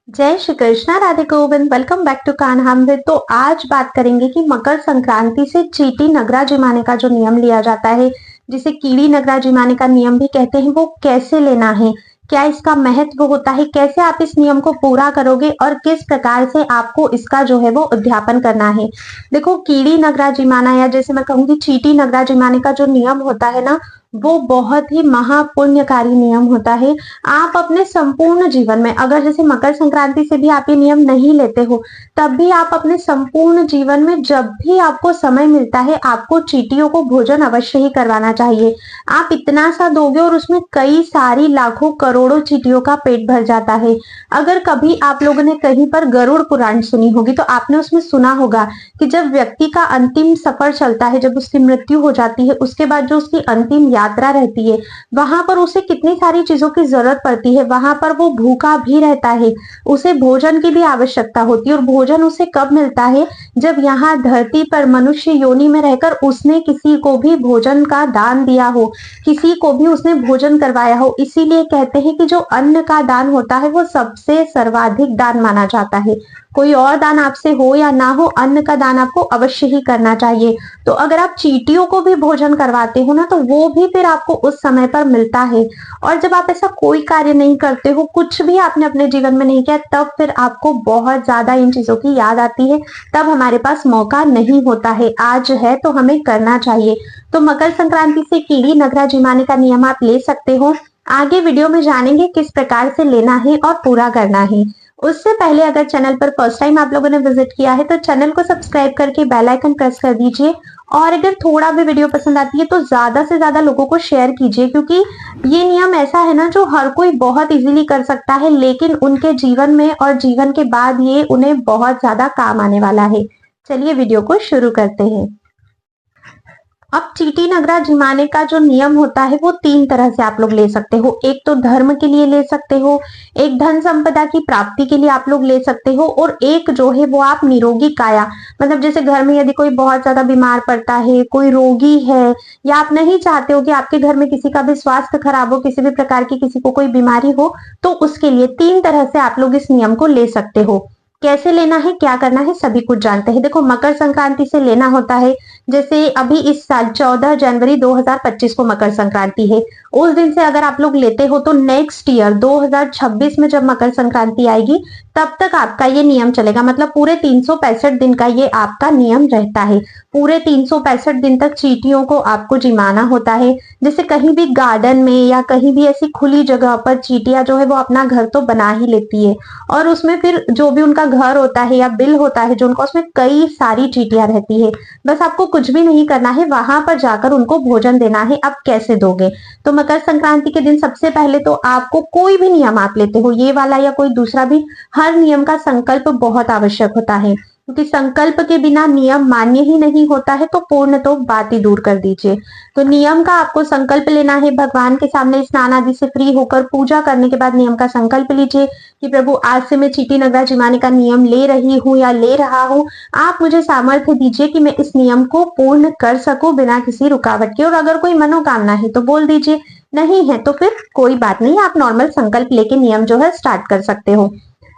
जय Shri Krishna, Radhe Govind. Welcome back to Kanhamrit. तो आज बात करेंगे कि मकर संक्रांति से चीटी नगरा जिमाने का जो नियम लिया जाता है, जिसे कीड़ी नगरा जिमाने का नियम भी कहते हैं, वो कैसे लेना है, क्या इसका महत्व होता है, कैसे आप इस नियम को पूरा करोगे और किस प्रकार से आपको इसका जो है वो उद्यापन करना है। देखो, कीड़ी नगरा जिमाना या जैसे मैं कहूंगी चीटी नगरा जिमाने का जो नियम होता है ना, वो बहुत ही महापुण्यकारी नियम होता है। आप अपने संपूर्ण जीवन में, अगर जैसे मकर संक्रांति से भी आप ये नियम नहीं लेते हो, तब भी आप अपने संपूर्ण जीवन में जब भी आपको समय मिलता है, आपको चींटियों को भोजन अवश्य ही करवाना चाहिए। आप इतना सा दोगे और उसमें कई सारी लाखों करोड़ों चींटियों का पेट भर जाता है। अगर कभी आप लोगों ने कहीं पर गरुड़ पुराण सुनी होगी तो आपने उसमें सुना होगा कि जब व्यक्ति का अंतिम सफर चलता है, जब उसकी मृत्यु हो जाती है, उसके बाद जो उसकी अंतिम यात्रा रहती है, वहां पर उसे कितनी सारी चीजों की जरूरत पड़ती है। वहां पर वो भूखा भी रहता है, उसे भोजन की भी आवश्यकता होती है। और भोजन उसे कब मिलता है? जब यहाँ धरती पर मनुष्य योनि में रहकर उसने किसी को भी भोजन का दान दिया हो, किसी को भी उसने भोजन करवाया हो। इसीलिए कहते हैं कि जो अन्न का दान होता है वो सबसे सर्वाधिक दान माना जाता है। कोई और दान आपसे हो या ना हो, अन्न का दान आपको अवश्य ही करना चाहिए। तो अगर आप चींटियों को भी भोजन करवाते हो ना, तो वो भी फिर आपको उस समय पर मिलता है। और जब आप ऐसा कोई कार्य नहीं करते हो, कुछ भी आपने अपने जीवन में नहीं किया, तब फिर आपको बहुत ज्यादा इन चीजों की याद आती है। तब हमारे पास मौका नहीं होता है। आज है तो हमें करना चाहिए। तो मकर संक्रांति से कीड़ी नगरा जिमाने का नियम आप ले सकते हो। आगे वीडियो में जानेंगे किस प्रकार से लेना है और पूरा करना है। उससे पहले अगर चैनल पर फर्स्ट टाइम आप लोगों ने विजिट किया है तो चैनल को सब्सक्राइब करके बेल आइकन प्रेस कर दीजिए। और अगर थोड़ा भी वीडियो पसंद आती है तो ज्यादा से ज्यादा लोगों को शेयर कीजिए, क्योंकि ये नियम ऐसा है ना जो हर कोई बहुत इजीली कर सकता है, लेकिन उनके जीवन में और जीवन के बाद ये उन्हें बहुत ज्यादा काम आने वाला है। चलिए वीडियो को शुरू करते हैं। अब चीटी नगरा जिमाने का जो नियम होता है वो तीन तरह से आप लोग ले सकते हो। एक तो धर्म के लिए ले सकते हो, एक धन संपदा की प्राप्ति के लिए आप लोग ले सकते हो, और एक जो है वो आप निरोगी काया, मतलब जैसे घर में यदि कोई बहुत ज्यादा बीमार पड़ता है, कोई रोगी है, या आप नहीं चाहते हो कि आपके घर में किसी का भी स्वास्थ्य खराब हो, किसी भी प्रकार की किसी को कोई बीमारी हो, तो उसके लिए तीन तरह से आप लोग इस नियम को ले सकते हो। कैसे लेना है, क्या करना है, सभी कुछ जानते हैं। देखो, मकर संक्रांति से लेना होता है। जैसे अभी इस साल 14 जनवरी 2025 को मकर संक्रांति है। उस दिन से अगर आप लोग लेते हो तो नेक्स्ट ईयर 2026 में जब मकर संक्रांति आएगी तब तक आपका ये नियम चलेगा। मतलब पूरे 365 दिन का ये आपका नियम रहता है। पूरे 365 दिन तक चींटियों को आपको जिमाना होता है। जैसे कहीं भी गार्डन में या कहीं भी ऐसी खुली जगह पर चींटियां जो है वो अपना घर तो बना ही लेती है, और उसमें फिर जो भी उनका घर होता है या बिल होता है जो उनका, उसमें कई सारी चींटियां रहती है। बस आपको कुछ भी नहीं करना है, वहां पर जाकर उनको भोजन देना है। अब कैसे दोगे? तो मकर संक्रांति के दिन सबसे पहले तो आपको कोई भी नियम आप लेते हो, ये वाला या कोई दूसरा भी, हर नियम का संकल्प बहुत आवश्यक होता है, क्योंकि संकल्प के बिना नियम मान्य ही नहीं होता है। तो पूर्ण तो बात ही दूर कर दीजिए। तो नियम का आपको संकल्प लेना है। भगवान के सामने स्नान आदि से फ्री होकर पूजा करने के बाद नियम का संकल्प लीजिए कि प्रभु, आज से मैं चीटी नगरा जिमाने का नियम ले रही हूँ या ले रहा हूँ। आप मुझे सामर्थ्य दीजिए कि मैं इस नियम को पूर्ण कर सकूं बिना किसी रुकावट के। और अगर कोई मनोकामना है तो बोल दीजिए, नहीं है तो फिर कोई बात नहीं, आप नॉर्मल संकल्प लेके नियम जो है स्टार्ट कर सकते हो।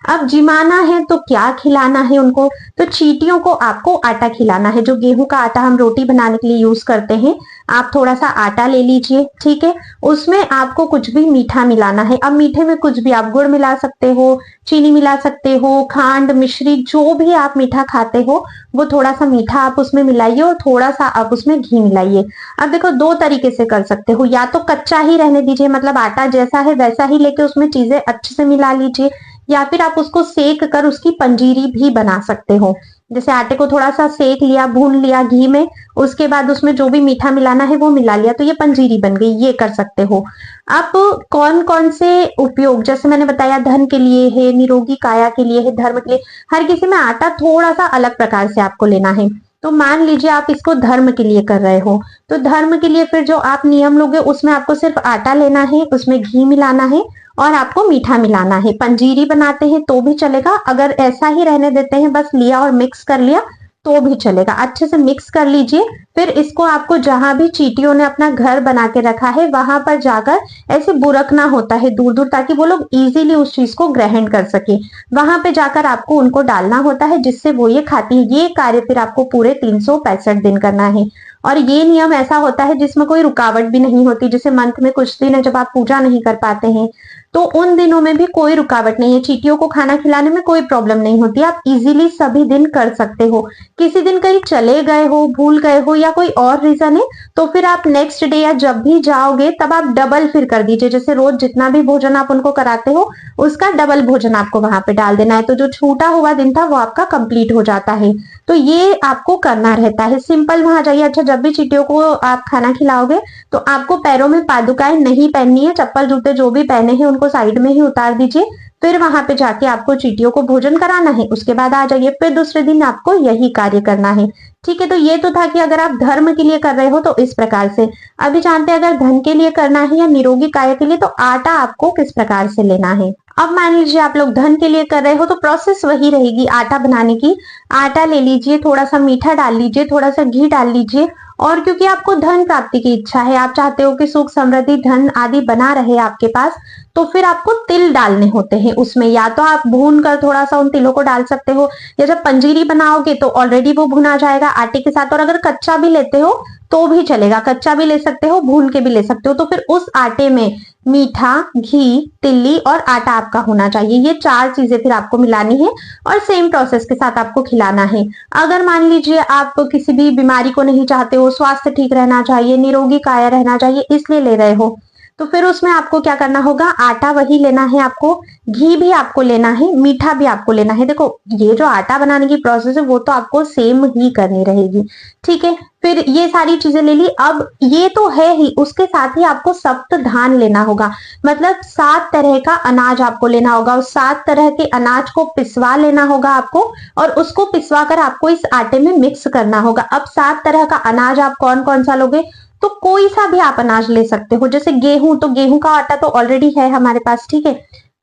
अब जिमाना है तो क्या खिलाना है उनको? तो चींटियों को आपको आटा खिलाना है। जो गेहूं का आटा हम रोटी बनाने के लिए यूज करते हैं, आप थोड़ा सा आटा ले लीजिए, ठीक है। उसमें आपको कुछ भी मीठा मिलाना है। अब मीठे में कुछ भी, आप गुड़ मिला सकते हो, चीनी मिला सकते हो, खांड, मिश्री, जो भी आप मीठा खाते हो वो थोड़ा सा मीठा आप उसमें मिलाइए और थोड़ा सा आप उसमें घी मिलाइए। अब देखो, दो तरीके से कर सकते हो। या तो कच्चा ही रहने दीजिए, मतलब आटा जैसा है वैसा ही लेके उसमें चीजें अच्छे से मिला लीजिए, या फिर आप उसको सेक कर उसकी पंजीरी भी बना सकते हो। जैसे आटे को थोड़ा सा सेक लिया, भून लिया घी में, उसके बाद उसमें जो भी मीठा मिलाना है वो मिला लिया, तो ये पंजीरी बन गई, ये कर सकते हो। अब कौन कौन से उपयोग, जैसे मैंने बताया, धन के लिए है, निरोगी काया के लिए है, धर्म के लिए, हर किसी में आटा थोड़ा सा अलग प्रकार से आपको लेना है। तो मान लीजिए आप इसको धर्म के लिए कर रहे हो, तो धर्म के लिए फिर जो आप नियम लोगे उसमें आपको सिर्फ आटा लेना है, उसमें घी मिलाना है और आपको मीठा मिलाना है। पंजीरी बनाते हैं तो भी चलेगा, अगर ऐसा ही रहने देते हैं, बस लिया और मिक्स कर लिया, तो भी चलेगा। अच्छे से मिक्स कर लीजिए। फिर इसको आपको जहां भी चींटियों ने अपना घर बना के रखा है वहां पर जाकर ऐसे बुरकना होता है दूर दूर, ताकि वो लोग इजीली उस चीज को ग्रहण कर सके। वहां पे जाकर आपको उनको डालना होता है, जिससे वो ये खाती है। ये कार्य फिर आपको पूरे 365 दिन करना है। और ये नियम ऐसा होता है जिसमें कोई रुकावट भी नहीं होती। जैसे मंथ में कुछ दिन है जब आप पूजा नहीं कर पाते हैं, तो उन दिनों में भी कोई रुकावट नहीं है। चींटियों को खाना खिलाने में कोई प्रॉब्लम नहीं होती। आप इजीली सभी दिन कर सकते हो। किसी दिन कहीं चले गए हो, भूल गए हो, या कोई और रीजन है, तो फिर आप नेक्स्ट डे या जब भी जाओगे तब आप डबल फिर कर दीजिए। जैसे रोज जितना भी भोजन आप उनको कराते हो उसका डबल भोजन आपको वहां पे डाल देना है, तो जो छूटा हुआ दिन था वो आपका कंप्लीट हो जाता है। तो ये आपको करना रहता है। सिंपल वहां जाइए। अच्छा, जब भी चींटियों को आप खाना खिलाओगे तो आपको पैरों में पादुकाएं नहीं पहननी है। चप्पल जूते जो भी पहने हैं उनको साइड में ही उतार दीजिए। फिर वहां पे जाके आपको चींटियों को भोजन कराना है। उसके बाद आ जाइए, फिर दूसरे दिन आपको यही कार्य करना है। ठीक है, तो ये तो था कि अगर आप धर्म के लिए कर रहे हो तो इस प्रकार से। अभी जानते हैं अगर धन के लिए करना है या निरोगी काया के लिए, तो आटा आपको किस प्रकार से लेना है। अब मान लीजिए आप लोग धन के लिए कर रहे हो तो प्रोसेस वही रहेगी आटा बनाने की। आटा ले लीजिए, थोड़ा सा मीठा डाल लीजिए, थोड़ा सा घी डाल लीजिए। और क्योंकि आपको धन प्राप्ति की इच्छा है, आप चाहते हो कि सुख समृद्धि धन आदि बना रहे आपके पास, तो फिर आपको तिल डालने होते हैं उसमें। या तो आप भून कर थोड़ा सा उन तिलों को डाल सकते हो, या जब पंजीरी बनाओगे तो ऑलरेडी वो भुना जाएगा आटे के साथ। और अगर कच्चा भी लेते हो तो भी चलेगा, कच्चा भी ले सकते हो, भून के भी ले सकते हो। तो फिर उस आटे में मीठा, घी, तिल्ली और आटा आपका होना चाहिए। ये 4 चीजें फिर आपको मिलानी है और सेम प्रोसेस के साथ आपको खिलाना है। अगर मान लीजिए आप किसी भी बीमारी को नहीं चाहते हो, स्वास्थ्य ठीक रहना चाहिए, निरोगी काया रहना चाहिए, इसलिए ले रहे हो, तो फिर उसमें आपको क्या करना होगा, आटा वही लेना है आपको, घी भी आपको लेना है, मीठा भी आपको लेना है। देखो, ये जो आटा बनाने की प्रोसेस है वो तो आपको सेम ही करनी रहेगी। ठीक है, फिर ये सारी चीजें ले ली। अब ये तो है ही, उसके साथ ही आपको सप्त धान लेना होगा। मतलब 7 तरह का अनाज आपको लेना होगा। उस 7 तरह के अनाज को पिसवा लेना होगा आपको, और उसको पिसवा कर आपको इस आटे में मिक्स करना होगा। अब 7 तरह का अनाज आप कौन कौन सा लोगे, तो कोई सा भी आप अनाज ले सकते हो। जैसे गेहूं, तो गेहूं का आटा तो ऑलरेडी है हमारे पास। ठीक है,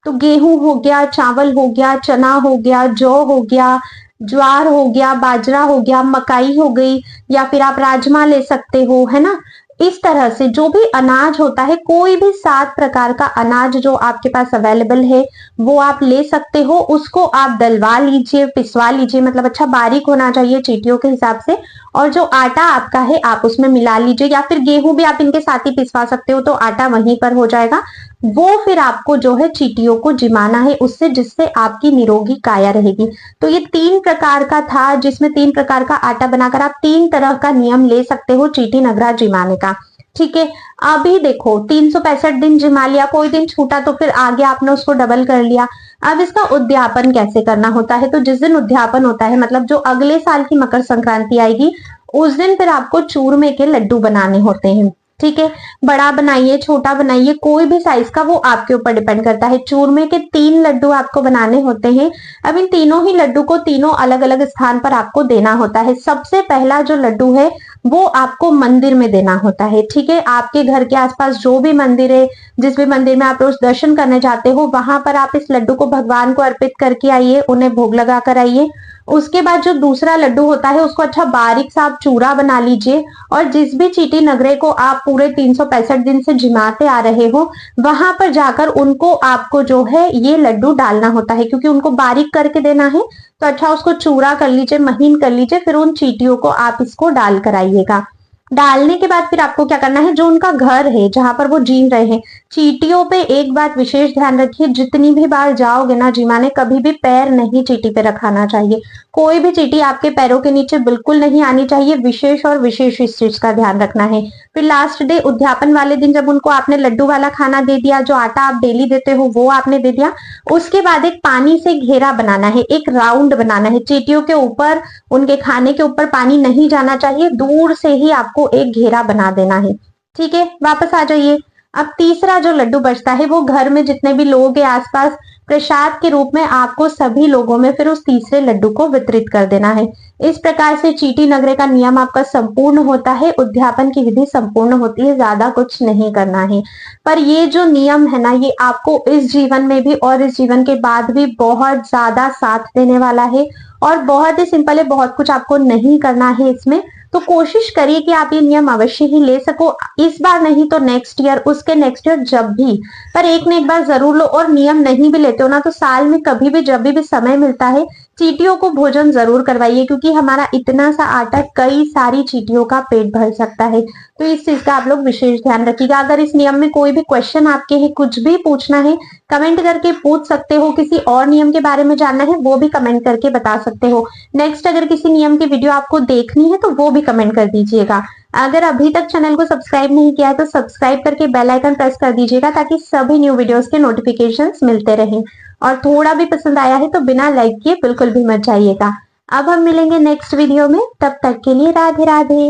तो गेहूं हो गया, चावल हो गया, चना हो गया, जौ हो गया, ज्वार हो गया, बाजरा हो गया, मकाई हो गई, या फिर आप राजमा ले सकते हो, है ना। इस तरह से जो भी अनाज होता है, कोई भी 7 प्रकार का अनाज जो आपके पास अवेलेबल है वो आप ले सकते हो। उसको आप दलवा लीजिए, पिसवा लीजिए, मतलब अच्छा बारीक होना चाहिए चींटियों के हिसाब से। और जो आटा आपका है आप उसमें मिला लीजिए, या फिर गेहूं भी आप इनके साथ ही पिसवा सकते हो, तो आटा वहीं पर हो जाएगा। वो फिर आपको जो है चींटियों को जिमाना है उससे, जिससे आपकी निरोगी काया रहेगी। तो ये 3 प्रकार का था, जिसमें 3 प्रकार का आटा बनाकर आप 3 तरह का नियम ले सकते हो चींटी नगरा जिमाने का। ठीक है, अभी देखो 365 दिन जिमा लिया, कोई दिन छूटा तो फिर आगे आपने उसको डबल कर लिया। अब इसका उद्यापन कैसे करना होता है, तो जिस दिन उद्यापन होता है, मतलब जो अगले साल की मकर संक्रांति आएगी, उस दिन फिर आपको चूरमे के लड्डू बनाने होते हैं। ठीक है, बड़ा बनाइए, छोटा बनाइए, कोई भी साइज का, वो आपके ऊपर डिपेंड करता है। चूरमे के 3 लड्डू आपको बनाने होते हैं। अब इन तीनों ही लड्डू को तीनों अलग अलग स्थान पर आपको देना होता है। सबसे पहला जो लड्डू है वो आपको मंदिर में देना होता है। ठीक है, आपके घर के आसपास जो भी मंदिर है, जिस भी मंदिर में आप रोज दर्शन करने जाते हो, वहां पर आप इस लड्डू को भगवान को अर्पित करके आइए, उन्हें भोग लगा कर आइए। उसके बाद जो दूसरा लड्डू होता है उसको अच्छा बारीक सा आप चूरा बना लीजिए, और जिस भी चींटी नगरे को आप पूरे 365 दिन से जिमाते आ रहे हो, वहां पर जाकर उनको आपको जो है ये लड्डू डालना होता है। क्योंकि उनको बारीक करके देना है, तो अच्छा उसको चूरा कर लीजिए, महीन कर लीजिए, फिर उन चींटियों को आप इसको डाल कर आइएगा। डालने के बाद फिर आपको क्या करना है, जो उनका घर है जहां पर वो जी रहे हैं, चींटियों पे एक बात विशेष ध्यान रखिए, जितनी भी बार जाओगे ना जिमाने, कभी भी पैर नहीं चींटी पे रखाना चाहिए। कोई भी चींटी आपके पैरों के नीचे बिल्कुल नहीं आनी चाहिए। विशेष और विशेष इस चीज का ध्यान रखना है। फिर लास्ट डे उद्यापन वाले दिन जब उनको आपने लड्डू वाला खाना दे दिया, जो आटा आप डेली देते हो वो आपने दे दिया, उसके बाद एक पानी से घेरा बनाना है, एक राउंड बनाना है। चींटियों के ऊपर, उनके खाने के ऊपर पानी नहीं जाना चाहिए, दूर से ही आपको एक घेरा बना देना है। ठीक है, वापस आ जाइए। अब तीसरा जो लड्डू बचता है वो घर में जितने भी लोग हैं आसपास, प्रसाद के रूप में आपको सभी लोगों में फिर उस तीसरे लड्डू को वितरित कर देना है। इस प्रकार से चीटी नगरे का नियम आपका संपूर्ण होता है, उद्यापन की विधि संपूर्ण होती है, ज्यादा कुछ नहीं करना है। पर ये जो नियम है ना, ये आपको इस जीवन में भी और इस जीवन के बाद भी बहुत ज्यादा साथ देने वाला है और बहुत ही सिंपल है, बहुत कुछ आपको नहीं करना है इसमें। तो कोशिश करिए कि आप ये नियम अवश्य ही ले सको, इस बार नहीं तो नेक्स्ट ईयर, उसके नेक्स्ट ईयर, जब भी, पर एक न एक बार जरूर लो। और नियम नहीं भी लेते हो ना तो साल में कभी भी जब भी समय मिलता है चींटियों को भोजन जरूर करवाइए, क्योंकि हमारा इतना सा आटा कई सारी चींटियों का पेट भर सकता है। तो इस चीज का आप लोग विशेष ध्यान रखिएगा। अगर इस नियम में कोई भी क्वेश्चन आपके है, कुछ भी पूछना है, कमेंट करके पूछ सकते हो। किसी और नियम के बारे में जानना है वो भी कमेंट करके बता सकते हो। नेक्स्ट अगर किसी नियम की वीडियो आपको देखनी है तो वो भी कमेंट कर दीजिएगा। अगर अभी तक चैनल को सब्सक्राइब नहीं किया है तो सब्सक्राइब करके बेल आइकन प्रेस कर दीजिएगा, ताकि सभी न्यू वीडियोस के नोटिफिकेशंस मिलते रहें। और थोड़ा भी पसंद आया है तो बिना लाइक किए बिल्कुल भी मत जाइएगा। अब हम मिलेंगे नेक्स्ट वीडियो में, तब तक के लिए राधे राधे।